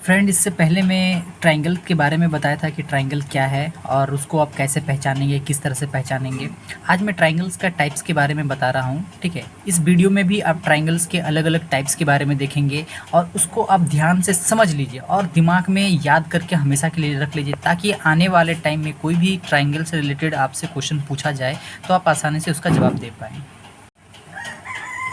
Friend, इससे पहले मैं ट्रायंगल के बारे में बताया था कि ट्रायंगल क्या है और उसको आप कैसे पहचानेंगे, किस तरह से पहचानेंगे। आज मैं ट्रायंगल्स का टाइप्स के बारे में बता रहा हूँ, ठीक है। इस वीडियो में भी आप ट्रायंगल्स के अलग-अलग टाइप्स के बारे में देखेंगे और उसको आप ध्यान से समझ लीजिए और दिमाग में याद करके हमेशा के लिए रख लीजिए, ताकि आने वाले टाइम में कोई भी ट्रायंगल से रिलेटेड आपसे क्वेश्चन पूछा जाए तो आप आसानी से उसका जवाब दे पाएँ।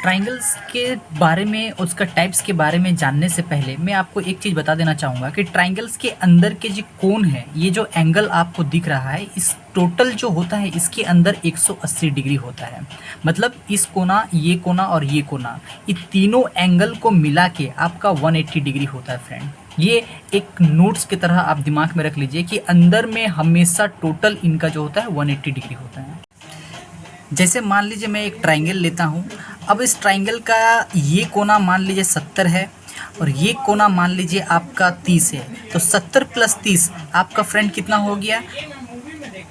ट्रायंगल्स के बारे में, उसका टाइप्स के बारे में जानने से पहले मैं आपको एक चीज़ बता देना चाहूँगा कि ट्रायंगल्स के अंदर के जो कोण है, ये जो एंगल आपको दिख रहा है, इस टोटल जो होता है इसके अंदर 180 डिग्री होता है। मतलब इस कोना, ये कोना और ये कोना, ये तीनों एंगल को मिला के आपका 180 डिग्री होता है फ्रेंड। ये एक नोट्स की तरह आप दिमाग में रख लीजिए कि अंदर में हमेशा टोटल इनका जो होता है 180 डिग्री होता है। जैसे मान लीजिए मैं एक ट्रायंगल लेता हूँ। अब इस ट्रायंगल का ये कोना मान लीजिए 70 है और ये कोना मान लीजिए आपका 30 है। तो 70 + 30 आपका फ्रेंड कितना हो गया?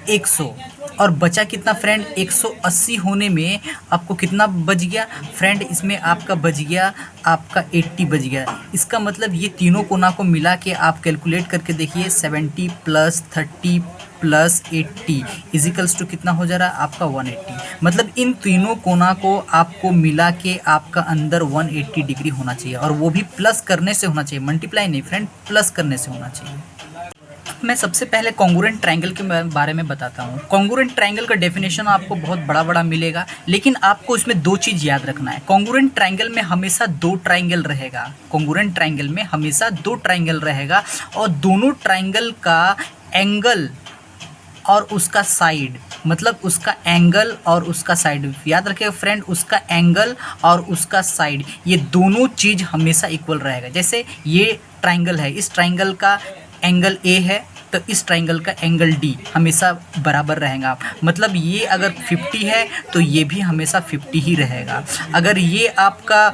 100। और बचा कितना फ्रेंड? 180 होने में आपको कितना बच गया फ्रेंड? इसमें आपका बच गया, आपका 80 बच गया। इसका मतलब ये तीनों कोना को मिला के आप कैलकुलेट करके देखिए, 70 + 30 + 80 इजिकल्स टू कितना हो जा रहा है आपका? 180। मतलब इन तीनों कोना को आपको मिला के आपका अंदर 180 डिग्री होना चाहिए, और वो भी प्लस करने से होना चाहिए, मल्टीप्लाई नहीं फ्रेंड, प्लस करने से होना चाहिए। मैं सबसे पहले कॉन्ग्रुएंट ट्रायंगल के बारे में बताता हूँ। कॉन्ग्रुएंट ट्रायंगल का डेफिनेशन आपको बहुत बड़ा बड़ा मिलेगा, लेकिन आपको इसमें दो चीज़ याद रखना है। कॉन्ग्रुएंट ट्रायंगल में हमेशा दो ट्रायंगल रहेगा। कॉन्ग्रुएंट ट्रायंगल में हमेशा दो ट्रायंगल रहेगा, और दोनों ट्रायंगल का एंगल और उसका साइड, मतलब उसका एंगल और उसका साइड, याद रखिएगा फ्रेंड, उसका एंगल और उसका साइड, ये दोनों चीज़ हमेशा इक्वल रहेगा। जैसे ये ट्रायंगल है, इस ट्रायंगल का एंगल ए है तो इस ट्रायंगल का एंगल डी हमेशा बराबर रहेगा। मतलब ये अगर 50 है तो ये भी हमेशा 50 ही रहेगा। अगर ये आपका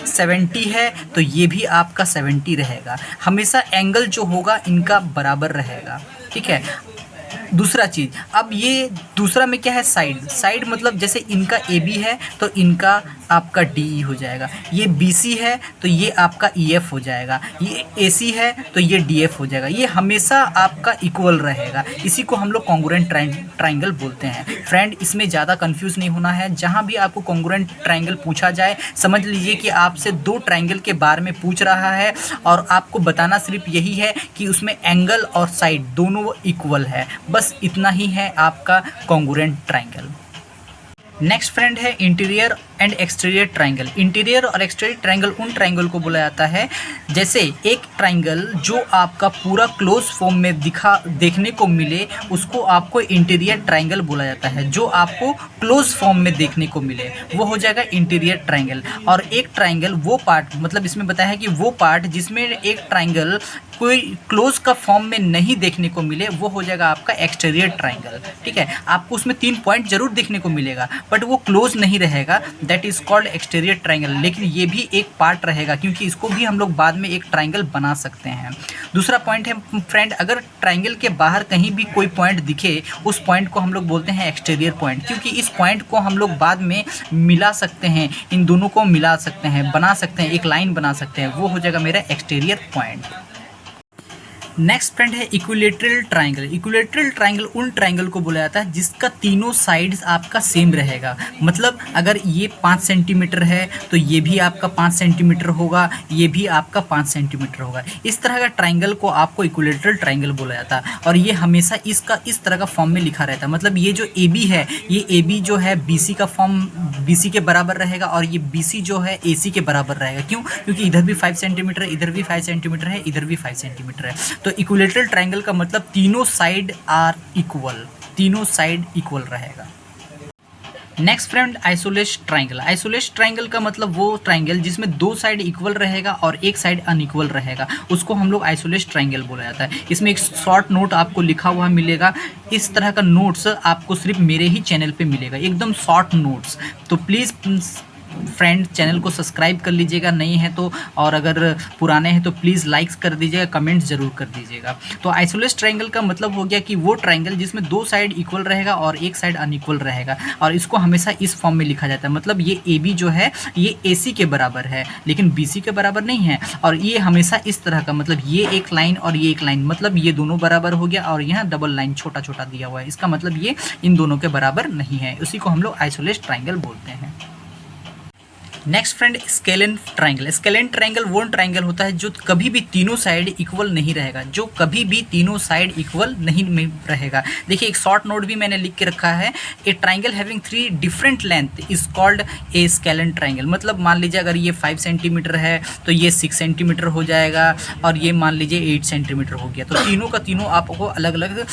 70 है तो ये भी आपका 70 रहेगा। हमेशा एंगल जो होगा इनका बराबर रहेगा, ठीक है। दूसरा चीज़, अब ये दूसरा में क्या है? साइड। साइड मतलब जैसे इनका ए बी है तो इनका आपका डी ई हो जाएगा, ये बी सी है तो ये आपका ई एफ हो जाएगा, ये ए सी है तो ये डी एफ हो जाएगा। ये हमेशा आपका इक्वल रहेगा। इसी को हम लोग कॉन्ग्रुएंट ट्रायंगल बोलते हैं फ्रेंड। इसमें ज़्यादा कंफ्यूज नहीं होना है। जहाँ भी आपको कॉन्ग्रुएंट ट्रायंगल पूछा जाए, समझ लीजिए कि आपसे दो ट्रायंगल के बारे में पूछ रहा है, और आपको बताना सिर्फ यही है कि उसमें एंगल और साइड दोनों इक्वल है। बस इतना ही है आपका कॉन्ग्रुएंट ट्रायंगल। नेक्स्ट फ्रेंड है interior and exterior triangle. Interior और एक्सटीरियर ट्रायंगल उन ट्रायंगल को बोला जाता है, जैसे एक ट्रायंगल जो आपका पूरा क्लोज फॉर्म में देखने को मिले, उसको आपको इंटीरियर ट्रायंगल बोला जाता है। जो आपको क्लोज फॉर्म में देखने को मिले वो हो जाएगा इंटीरियर ट्रायंगल। और एक ट्रायंगल वो पार्ट, मतलब इसमें बताया है कि वो पार्ट जिसमें एक ट्रायंगल कोई क्लोज का फॉर्म में नहीं देखने को मिले, वो हो जाएगा आपका एक्सटीरियर ट्रायंगल, ठीक है। आपको उसमें 3 पॉइंट जरूर देखने को मिलेगा, बट वो क्लोज नहीं रहेगा, that is called exterior triangle. लेकिन ये भी एक पार्ट रहेगा, क्योंकि इसको भी हम लोग बाद में एक ट्रायंगल बना सकते हैं। दूसरा पॉइंट है फ्रेंड, अगर ट्रायंगल के बाहर कहीं भी कोई पॉइंट दिखे, उस पॉइंट को हम लोग बोलते हैं एक्सटीरियर पॉइंट, क्योंकि इस पॉइंट को हम लोग बाद में मिला सकते हैं, इन दोनों को मिला सकते हैं, बना सकते हैं, एक लाइन बना सकते हैं, वो हो जाएगा मेरा एक्सटीरियर पॉइंट। नेक्स्ट फ्रेंड है इक्विलैटरल ट्रायंगल। इक्विलैटरल ट्रायंगल उन ट्रायंगल को बोला जाता है जिसका तीनों साइड्स आपका सेम रहेगा। मतलब अगर ये 5 सेंटीमीटर है तो ये भी आपका 5 सेंटीमीटर होगा, ये भी आपका 5 सेंटीमीटर होगा। इस तरह का ट्रायंगल को आपको इक्विलैटरल ट्रायंगल बोला जाता है, और ये हमेशा इसका इस तरह का फॉर्म में लिखा रहता है। मतलब ये जो ए बी है, ये ए बी जो है बी सी का फॉर्म, बी सी के बराबर रहेगा, और ये बी सी जो है ए सी के बराबर रहेगा। क्यों? क्योंकि इधर भी 5 सेंटीमीटर है, इधर भी 5 सेंटीमीटर है, इधर भी 5 सेंटीमीटर है। तो इक्विलैटरल ट्रायंगल का मतलब तीनों साइड आर इक्वल, तीनों साइड इक्वल रहेगा। Next friend isosceles triangle. Isosceles triangle का मतलब वो ट्रायंगल जिसमें दो साइड इक्वल रहेगा और एक साइड अनइक्वल रहेगा, उसको हम लोग आइसोलेस ट्रायंगल बोला जाता है। इसमें एक शॉर्ट नोट आपको लिखा हुआ मिलेगा। इस तरह का नोट्स आपको सिर्फ मेरे ही चैनल पे मिलेगा, एकदम शॉर्ट नोट्स। तो प्लीज़ फ्रेंड चैनल को सब्सक्राइब कर लीजिएगा, नए हैं तो, और अगर पुराने हैं तो प्लीज़ लाइक्स कर दीजिएगा, कमेंट्स ज़रूर कर दीजिएगा। तो आइसोलेस ट्रायंगल का मतलब हो गया कि वो ट्रायंगल जिसमें दो साइड इक्वल रहेगा और एक साइड अनइक्वल रहेगा, और इसको हमेशा इस फॉर्म में लिखा जाता है। मतलब ये ए बी जो है ये ए सी के बराबर है लेकिन बी सी के बराबर नहीं है, और ये हमेशा इस तरह का, मतलब ये एक लाइन और ये एक लाइन, मतलब ये दोनों बराबर हो गया, और यहाँ डबल लाइन छोटा छोटा दिया हुआ है, इसका मतलब ये इन दोनों के बराबर नहीं है। उसी को हम लोग आइसोलेस ट्रायंगल बोलते हैं। Next friend, scalene triangle. Scalene triangle वो ट्रायंगल होता है जो कभी भी तीनों साइड इक्वल नहीं रहेगा, जो कभी भी तीनों साइड इक्वल नहीं रहेगा। देखिए एक शॉर्ट नोट भी मैंने लिख के रखा है, ए triangle having 3 different length is called a scalene triangle. मतलब मान लीजिए अगर ये 5 सेंटीमीटर है तो ये 6 सेंटीमीटर हो जाएगा, और ये मान लीजिए 8 सेंटीमीटर हो गया, तो तीनों का तीनों आपको अलग अलग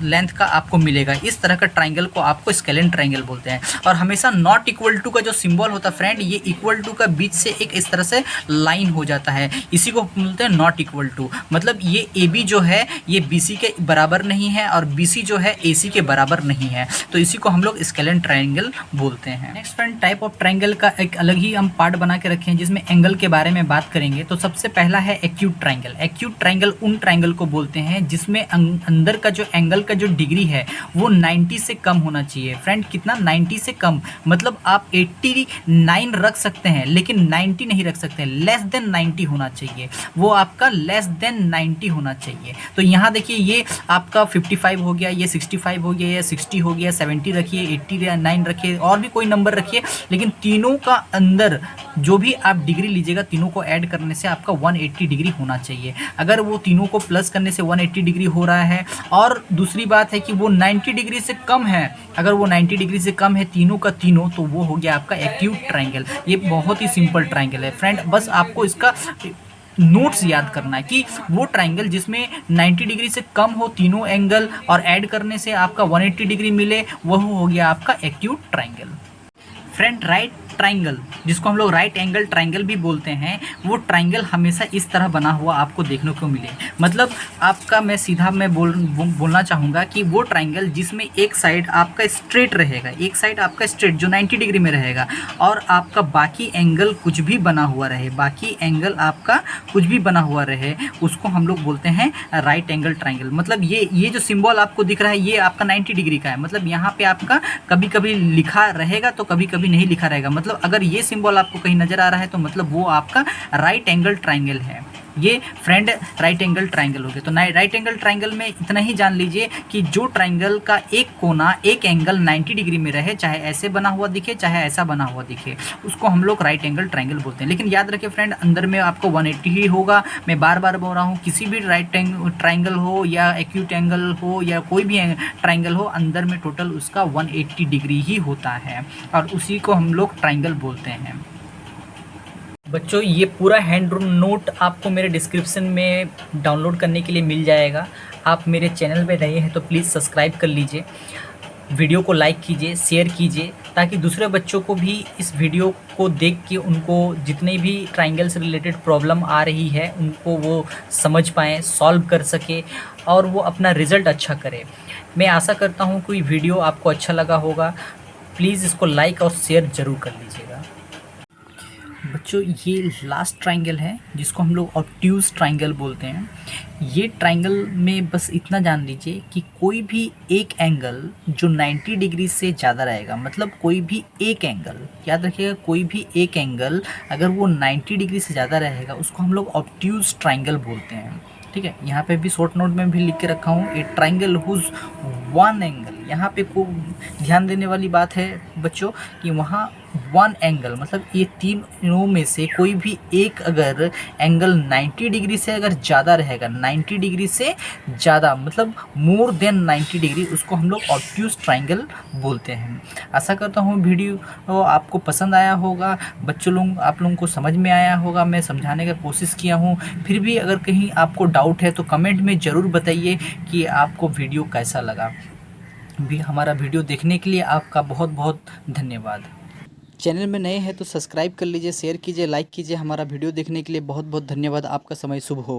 लेंथ का आपको मिलेगा। इस तरह का ट्रायंगल को आपको स्केलेन ट्रायंगल बोलते हैं। और हमेशा नॉट इक्वल टू का जो सिंबल होता है फ्रेंड, ये इक्वल टू का बीच से एक इस तरह से लाइन हो जाता है, इसी को बोलते हैं नॉट इक्वल टू। मतलब ये ए बी जो है ये बी सी के बराबर नहीं है, और बी सी जो है ए सी के बराबर नहीं है, तो इसी को हम लोग स्केलेन ट्रायंगल बोलते हैं। Next friend, type of triangle का एक अलग ही हम पार्ट बना के रखे हैं जिसमें एंगल के बारे में बात करेंगे। तो सबसे पहला है एक्यूट ट्रायंगल। एक्यूट ट्रायंगल उन ट्रायंगल को बोलते हैं जिसमें अंदर का जो एंगल का जो डिग्री है वो 90 से कम होना चाहिए। फ्रेंड कितना? 90 से कम। मतलब आप 89 रख सकते हैं लेकिन 90 नहीं रख सकते, लेस देन 90 होना चाहिए, वो आपका लेस देन 90 होना चाहिए। तो यहाँ देखिए ये आपका 55 हो गया, ये 65 हो गया, ये 60 हो गया, 70 रखिए, 89 रखिए, और भी कोई नंबर रखिए, लेकिन तीनों का अंदर जो भी आप डिग्री लीजिएगा तीनों को ऐड करने से आपका 180 डिग्री होना चाहिए। अगर वो तीनों को प्लस करने से 180 डिग्री हो रहा है, और दूसरी बात है कि वो 90 डिग्री से कम है, अगर वो 90 डिग्री से कम है तीनों का तीनों, तो वो हो गया आपका एक्यूट ट्रायंगल। ये बहुत ही सिंपल ट्रायंगल है फ्रेंड, बस आपको इसका नोट्स याद करना है कि वो ट्रायंगल जिसमें 90 डिग्री से कम हो तीनों एंगल और ऐड करने से आपका 180 डिग्री मिले, वह हो गया आपका acute triangle. Friend right triangle, जिसको हम लोग राइट एंगल ट्रायंगल भी बोलते हैं, वो ट्रायंगल हमेशा इस तरह बना हुआ आपको देखने को मिले। मतलब आपका मैं सीधा बोलना चाहूँगा कि वो ट्रायंगल जिसमें एक साइड आपका स्ट्रेट रहेगा, एक साइड आपका स्ट्रेट जो 90 डिग्री में रहेगा, और आपका बाकी एंगल कुछ भी बना हुआ रहे, बाकी एंगल आपका कुछ भी बना हुआ रहे, उसको हम लोग बोलते हैं राइट एंगल ट्रायंगल। मतलब ये जो सिंबल आपको दिख रहा है ये आपका 90 डिग्री का है। मतलब यहाँ पे आपका कभी कभी लिखा रहेगा तो कभी कभी नहीं लिखा रहेगा। मतलब अगर ये सिंबल आपको कहीं नजर आ रहा है तो मतलब वो आपका राइट एंगल ट्रायंगल है। ये फ्रेंड राइट एंगल ट्रायंगल हो गया। तो राइट एंगल ट्रायंगल में इतना ही जान लीजिए कि जो ट्रायंगल का एक कोना एक एंगल 90 डिग्री में रहे, चाहे ऐसे बना हुआ दिखे चाहे ऐसा बना हुआ दिखे, उसको हम लोग राइट एंगल ट्रायंगल बोलते हैं। लेकिन याद रखिए फ्रेंड, अंदर में आपको 180 ही होगा। मैं बार बार बोल रहा हूँ, किसी भी राइट ट्रायंगल हो या एक्यूट एंगल हो या कोई भी ट्रायंगल हो, अंदर में टोटल उसका 180 डिग्री ही होता है, और उसी को हम लोग ट्रायंगल बोलते हैं। बच्चों ये पूरा हैंड नोट आपको मेरे डिस्क्रिप्शन में डाउनलोड करने के लिए मिल जाएगा। आप मेरे चैनल पे नए हैं तो प्लीज़ सब्सक्राइब कर लीजिए, वीडियो को लाइक कीजिए, शेयर कीजिए, ताकि दूसरे बच्चों को भी इस वीडियो को देख के उनको जितने भी ट्रायंगल से रिलेटेड प्रॉब्लम आ रही है उनको वो समझ पाएँ, सॉल्व कर सके, और वो अपना रिज़ल्ट अच्छा करे। मैं आशा करता हूँ कोई वीडियो आपको अच्छा लगा होगा। प्लीज़ इसको लाइक और शेयर ज़रूर कर लीजिएगा। बच्चों ये लास्ट ट्रायंगल है जिसको हम लोग ऑब्ट्यूज ट्रायंगल बोलते हैं। ये ट्रायंगल में बस इतना जान लीजिए कि कोई भी एक एंगल जो 90 डिग्री से ज़्यादा रहेगा, मतलब कोई भी एक एंगल, याद रखिएगा, कोई भी एक एंगल अगर वो 90 डिग्री से ज़्यादा रहेगा उसको हम लोग ऑब्ट्यूज ट्रायंगल बोलते हैं। ठीक है, यहाँ पे भी शॉर्ट नोट में भी लिख के रखा हूँ, a triangle whose one angle. यहाँ पे को ध्यान देने वाली बात है बच्चों कि वहाँ वन एंगल मतलब ये तीनों में से कोई भी एक अगर एंगल 90 डिग्री से अगर ज़्यादा रहेगा, 90 डिग्री से ज़्यादा मतलब मोर देन 90 डिग्री, उसको हम लोग ऑब्ट्यूज ट्रायंगल बोलते हैं। आशा करता हूँ वीडियो आपको पसंद आया होगा, बच्चों लोग आप लोगों को समझ में आया होगा। मैं समझाने का कोशिश किया हूँ, फिर भी अगर कहीं आपको डाउट है तो कमेंट में ज़रूर बताइए कि आपको वीडियो कैसा लगा। भी हमारा वीडियो देखने के लिए आपका बहुत बहुत धन्यवाद। चैनल में नए हैं तो सब्सक्राइब कर लीजिए, शेयर कीजिए, लाइक कीजिए। हमारा वीडियो देखने के लिए बहुत बहुत धन्यवाद। आपका समय शुभ हो।